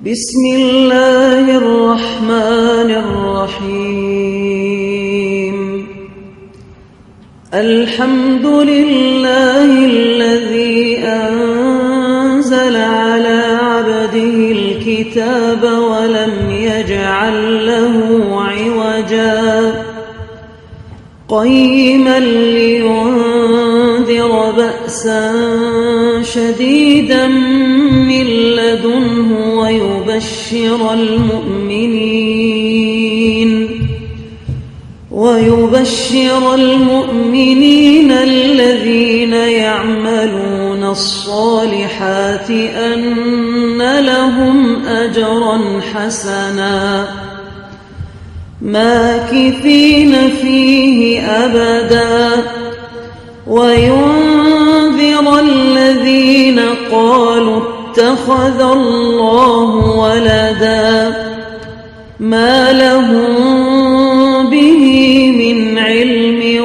بسم الله الرحمن الرحيم. الحمد لله الذي أنزل على عبده الكتاب ولم يجعل له عوجا قيما لينذر بأسا شديدا من لدنه ويبشر المؤمنين الذين يعملون الصالحات أن لهم أجرا حسنا ماكثين فيه أبدا وينذر الذين قالوا اتخذ الله ولدا ما لهم به من علم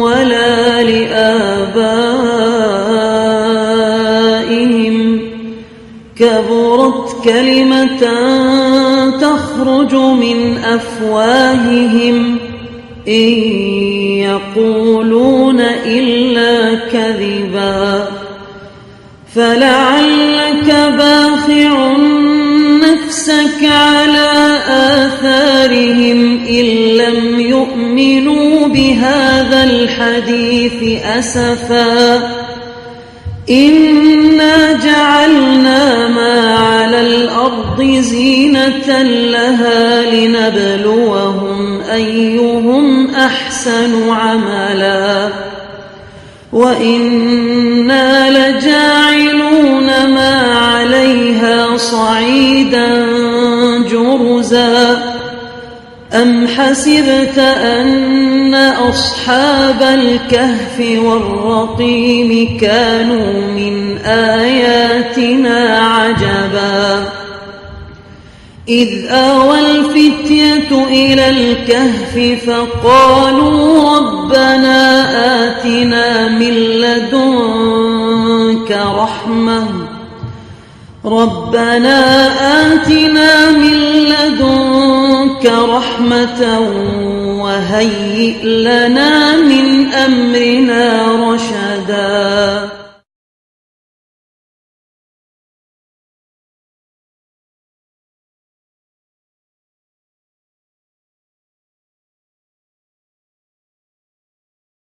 ولا لآبائهم كبرت كلمة تخرج من أفواههم إن يقولون إلا كذبا فلعلك باخع نفسك على آثارهم إن لم يؤمنوا بهذا الحديث أسفا إنا جعلنا ما على الأرض زينة لها لنبلوهم أيهم أحسن عملا وإنا لجاعلون ما عليها صعيدا جرزا أم حسبت أن أصحاب الكهف والرقيم كانوا من آياتنا عجبا إذ آوى الفتية إلى الكهف فقالوا ربنا آتنا من لدنك رحمة وهيئ لنا من أمرنا